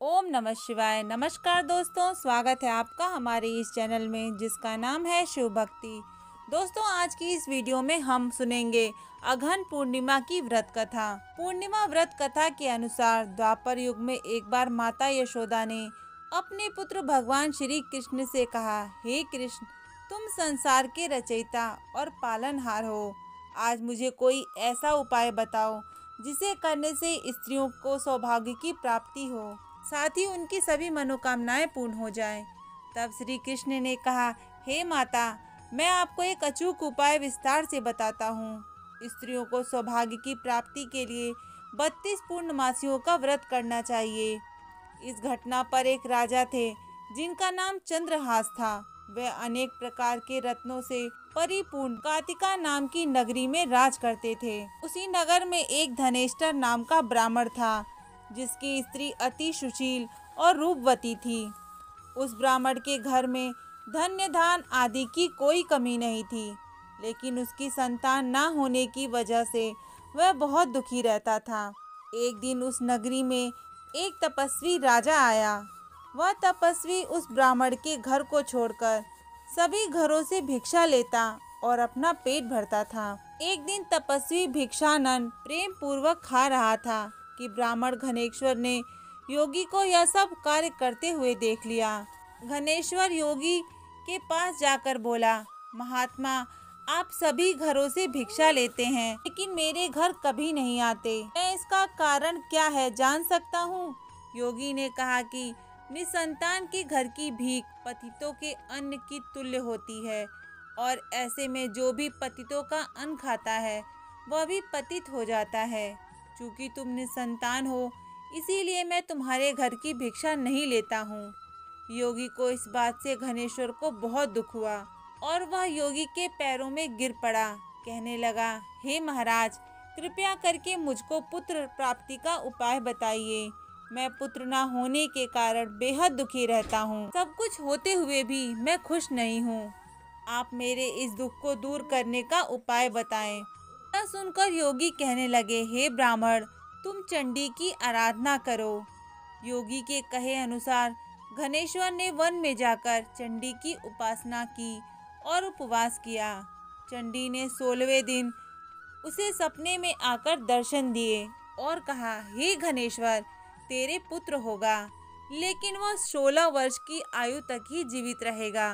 ओम नमः शिवाय। नमस्कार दोस्तों, स्वागत है आपका हमारे इस चैनल में जिसका नाम है शिव भक्ति। दोस्तों, आज की इस वीडियो में हम सुनेंगे अघन पूर्णिमा की व्रत कथा। पूर्णिमा व्रत कथा के अनुसार द्वापर युग में एक बार माता यशोदा ने अपने पुत्र भगवान श्री कृष्ण से कहा, हे कृष्ण, तुम संसार के रचयिता और पालनहार हो। आज मुझे कोई ऐसा उपाय बताओ जिसे करने से स्त्रियों को सौभाग्य की प्राप्ति हो, साथ ही उनकी सभी मनोकामनाएं पूर्ण हो जाएं। तब श्री कृष्ण ने कहा, हे माता, मैं आपको एक अचूक उपाय विस्तार से बताता हूँ। स्त्रियों को सौभाग्य की प्राप्ति के लिए 32 पूर्णमासियों का व्रत करना चाहिए। इस घटना पर एक राजा थे जिनका नाम चंद्रहास था। वे अनेक प्रकार के रत्नों से परिपूर्ण कातिका नाम की नगरी में राज करते थे। उसी नगर में एक धनेश्वर नाम का ब्राह्मण था जिसकी स्त्री अति सुशील और रूपवती थी। उस ब्राह्मण के घर में धन्य धान आदि की कोई कमी नहीं थी, लेकिन उसकी संतान ना होने की वजह से वह बहुत दुखी रहता था। एक दिन उस नगरी में एक तपस्वी राजा आया। वह तपस्वी उस ब्राह्मण के घर को छोड़कर सभी घरों से भिक्षा लेता और अपना पेट भरता था। एक दिन तपस्वी भिक्षानन प्रेम पूर्वक खा रहा था कि ब्राह्मण घनेश्वर ने योगी को यह सब कार्य करते हुए देख लिया। घनेश्वर योगी के पास जाकर बोला, महात्मा, आप सभी घरों से भिक्षा लेते हैं लेकिन मेरे घर कभी नहीं आते। मैं इसका कारण क्या है जान सकता हूँ? योगी ने कहा कि निसंतान के घर की भीख पतितों के अन्न की तुल्य होती है और ऐसे में जो भी पतितों का अन्न खाता है वह भी पतित हो जाता है। चूँकि तुम निसंतान हो इसीलिए मैं तुम्हारे घर की भिक्षा नहीं लेता हूँ। योगी को इस बात से घनेश्वर को बहुत दुख हुआ और वह योगी के पैरों में गिर पड़ा। कहने लगा, हे महाराज, कृपया करके मुझको पुत्र प्राप्ति का उपाय बताइए। मैं पुत्र न होने के कारण बेहद दुखी रहता हूँ। सब कुछ होते हुए भी मैं खुश नहीं हूँ। आप मेरे इस दुख को दूर करने का उपाय बताएं। यह सुनकर योगी कहने लगे, हे ब्राह्मण, तुम चंडी की आराधना करो। योगी के कहे अनुसार घनेश्वर ने वन में जाकर चंडी की उपासना की और उपवास किया। चंडी ने 16वें दिन उसे सपने में आकर दर्शन दिए और कहा, हे घनेश्वर, तेरे पुत्र होगा, लेकिन वह 16 वर्ष की आयु तक ही जीवित रहेगा।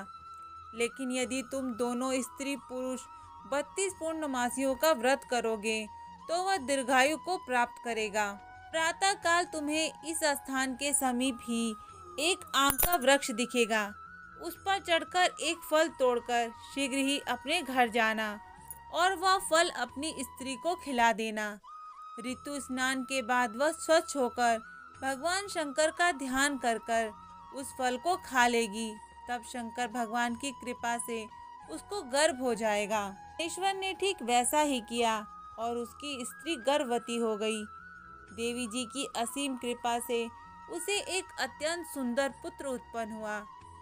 लेकिन यदि तुम दोनों स्त्री पुरुष 32 पूर्णमासियों का व्रत करोगे तो वह दीर्घायु को प्राप्त करेगा। प्रातः काल तुम्हें इस स्थान के समीप ही एक आम का वृक्ष दिखेगा। उस पर चढ़कर एक फल तोड़कर शीघ्र ही अपने घर जाना और वह फल अपनी स्त्री को खिला देना। ऋतु स्नान के बाद वह स्वच्छ होकर भगवान शंकर का ध्यान कर कर उस फल को खा लेगी। तब शंकर भगवान की कृपा से उसको गर्भ हो जाएगा। ईश्वर ने ठीक वैसा ही किया और उसकी स्त्री गर्भवती हो गई। देवी जी की असीम कृपा से उसे एक अत्यंत सुंदर पुत्र उत्पन्न हुआ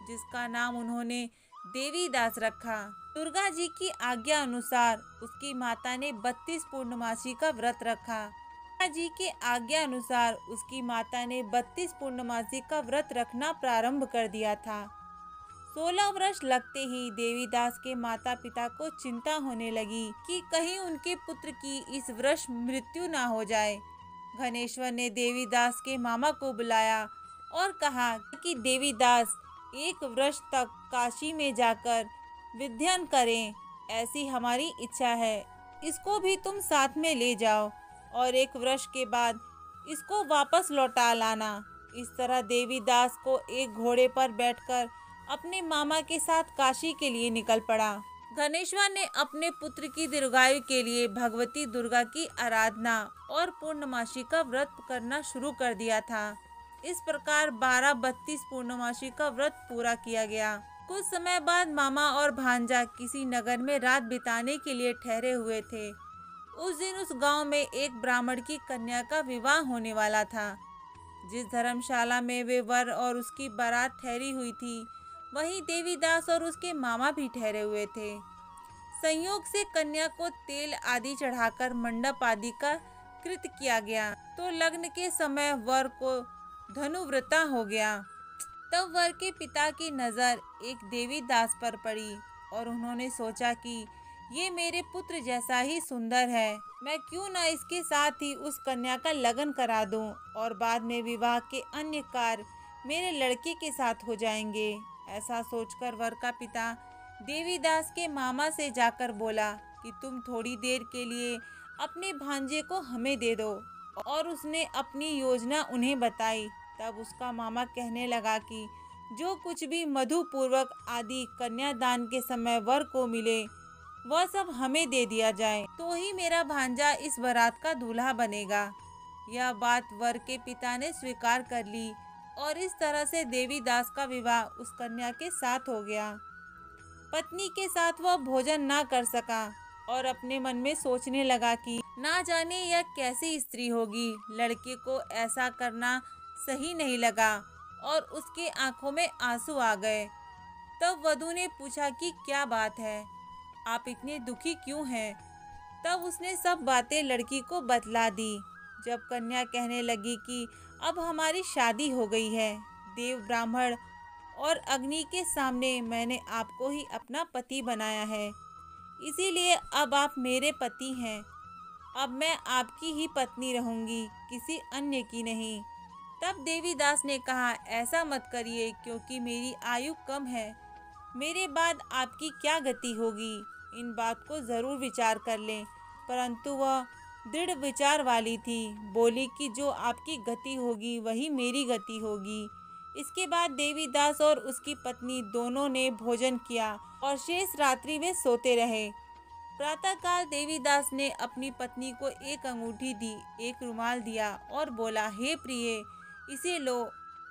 जिसका नाम उन्होंने देवी दास रखा। दुर्गा जी की आज्ञा अनुसार उसकी माता ने 32 पूर्णमासी का व्रत रखा। दुर्गा जी के आज्ञा अनुसार उसकी माता ने 32 पूर्णमासी का व्रत रखना प्रारंभ कर दिया था। 16 वर्ष लगते ही देवीदास के माता पिता को चिंता होने लगी कि कहीं उनके पुत्र की इस वर्ष मृत्यु ना हो जाए। घनेश्वर ने देवीदास के मामा को बुलाया और कहा कि देवीदास एक वर्ष तक काशी में जाकर विध्यन करें, ऐसी हमारी इच्छा है। इसको भी तुम साथ में ले जाओ और एक वर्ष के बाद इसको वापस लौटा लाना। इस तरह देवीदास को एक घोड़े पर बैठकर अपने मामा के साथ काशी के लिए निकल पड़ा। घनेश्वर ने अपने पुत्र की दीर्घायु के लिए भगवती दुर्गा की आराधना और पूर्णमासी का व्रत करना शुरू कर दिया था। इस प्रकार 12-32 पूर्णमासी का व्रत पूरा किया गया। कुछ समय बाद मामा और भांजा किसी नगर में रात बिताने के लिए ठहरे हुए थे। उस दिन उस गांव में एक ब्राह्मण की कन्या का विवाह होने वाला था। जिस धर्मशाला में वे वर और उसकी बारात ठहरी हुई थी, वहीं देवीदास और उसके मामा भी ठहरे हुए थे। संयोग से कन्या को तेल आदि चढ़ाकर मंडप आदि का कृत किया गया तो लग्न के समय वर को धनुव्रता हो गया। तब वर के पिता की नज़र एक देवीदास पर पड़ी और उन्होंने सोचा कि ये मेरे पुत्र जैसा ही सुंदर है, मैं क्यों न इसके साथ ही उस कन्या का लगन करा दूं और बाद में विवाह के अन्य कार्य मेरे लड़के के साथ हो जाएंगे। ऐसा सोचकर वर का पिता देवीदास के मामा से जाकर बोला कि तुम थोड़ी देर के लिए अपने भांजे को हमें दे दो, और उसने अपनी योजना उन्हें बताई। तब उसका मामा कहने लगा कि जो कुछ भी मधु पूर्वक आदि कन्यादान के समय वर को मिले वह सब हमें दे दिया जाए, तो ही मेरा भांजा इस बारात का दूल्हा बनेगा। यह बात वर के पिता ने स्वीकार कर ली और इस तरह से देवीदास का विवाह उस कन्या के साथ हो गया। पत्नी के साथ वह भोजन ना कर सका और अपने मन में सोचने लगा कि ना जाने यह कैसी स्त्री होगी। लड़के को ऐसा करना सही नहीं लगा और उसके आंखों में आंसू आ गए। तब वधू ने पूछा कि क्या बात है, आप इतने दुखी क्यों हैं? तब उसने सब बातें लड़की को बतला दी। जब कन्या कहने लगी कि अब हमारी शादी हो गई है, देव ब्राह्मण और अग्नि के सामने मैंने आपको ही अपना पति बनाया है, इसीलिए अब आप मेरे पति हैं। अब मैं आपकी ही पत्नी रहूंगी, किसी अन्य की नहीं। तब देवीदास ने कहा, ऐसा मत करिए, क्योंकि मेरी आयु कम है, मेरे बाद आपकी क्या गति होगी, इन बात को ज़रूर विचार कर लें। परंतु वह दृढ़ विचार वाली थी, बोली कि जो आपकी गति होगी वही मेरी गति होगी। इसके बाद देवीदास और उसकी पत्नी दोनों ने भोजन किया और शेष रात्रि वे सोते रहे। प्रातःकाल देवीदास ने अपनी पत्नी को एक अंगूठी दी, एक रुमाल दिया और बोला, हे प्रिय, इसे लो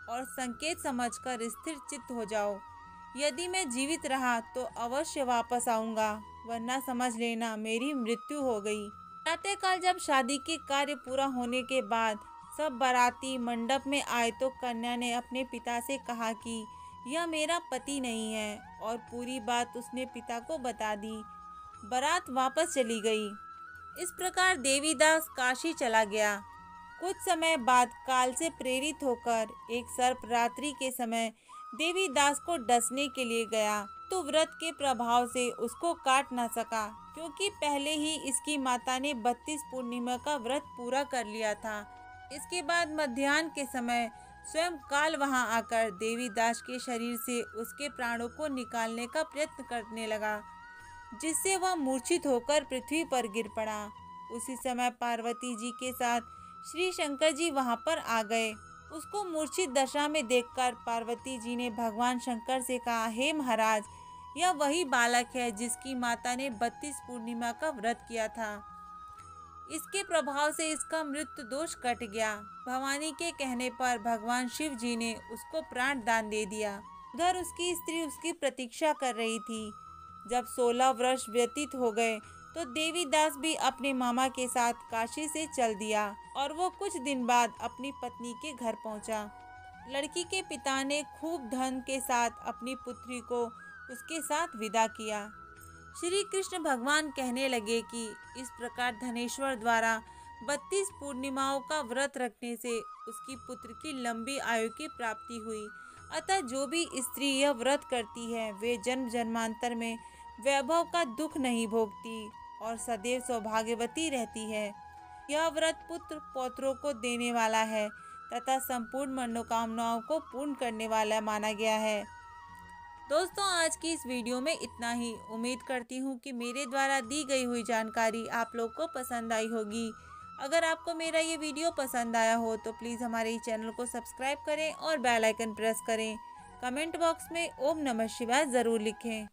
और संकेत समझकर स्थिर चित्त हो जाओ। यदि मैं जीवित रहा तो अवश्य वापस आऊंगा, वरना समझ लेना मेरी मृत्यु हो गई। प्रातःकाल जब शादी के कार्य पूरा होने के बाद सब बाराती मंडप में आए तो कन्या ने अपने पिता से कहा कि यह मेरा पति नहीं है, और पूरी बात उसने पिता को बता दी। बारात वापस चली गई। इस प्रकार देवीदास काशी चला गया। कुछ समय बाद काल से प्रेरित होकर एक सर्प रात्रि के समय देवीदास को डसने के लिए गया, तो व्रत के प्रभाव से उसको काट न सका, क्योंकि पहले ही इसकी माता ने 32 पूर्णिमा का व्रत पूरा कर लिया था। इसके बाद मध्याह्न के समय स्वयं काल वहां आकर देवीदास के शरीर से उसके प्राणों को निकालने का प्रयत्न करने लगा, जिससे वह मूर्छित होकर पृथ्वी पर गिर पड़ा। उसी समय पार्वती जी के साथ श्री शंकर जी वहां पर आ गए। उसको मूर्छित दशा में देखकर पार्वती जी ने भगवान शंकर से कहा, हे महाराज, यह वही बालक है जिसकी माता ने 32 पूर्णिमा का व्रत किया था। इसके प्रभाव से इसका मृत्यु दोष कट गया। भवानी के कहने पर भगवान शिव जी ने उसको प्राण दान दे दिया। उधर उसकी स्त्री उसकी प्रतीक्षा कर रही थी। जब 16 वर्ष व्यतीत हो गए तो देवीदास भी अपने मामा के साथ काशी से चल दिया और वो कुछ दिन बाद अपनी पत्नी के घर पहुंचा। लड़की के पिता ने खूब धन के साथ अपनी पुत्री को उसके साथ विदा किया। श्री कृष्ण भगवान कहने लगे कि इस प्रकार धनेश्वर द्वारा 32 पूर्णिमाओं का व्रत रखने से उसकी पुत्र की लंबी आयु की प्राप्ति हुई। अतः जो भी स्त्री यह व्रत करती है वे जन्म जन्मांतर में वैभव का दुख नहीं भोगती और सदैव सौभाग्यवती रहती है। यह व्रत पुत्र पौत्रों को देने वाला है तथा संपूर्ण मनोकामनाओं को पूर्ण करने वाला माना गया है। दोस्तों, आज की इस वीडियो में इतना ही। उम्मीद करती हूँ कि मेरे द्वारा दी गई हुई जानकारी आप लोग को पसंद आई होगी। अगर आपको मेरा ये वीडियो पसंद आया हो तो प्लीज़ हमारे इस चैनल को सब्सक्राइब करें और बेल आइकन प्रेस करें। कमेंट बॉक्स में ओम नमः शिवाय ज़रूर लिखें।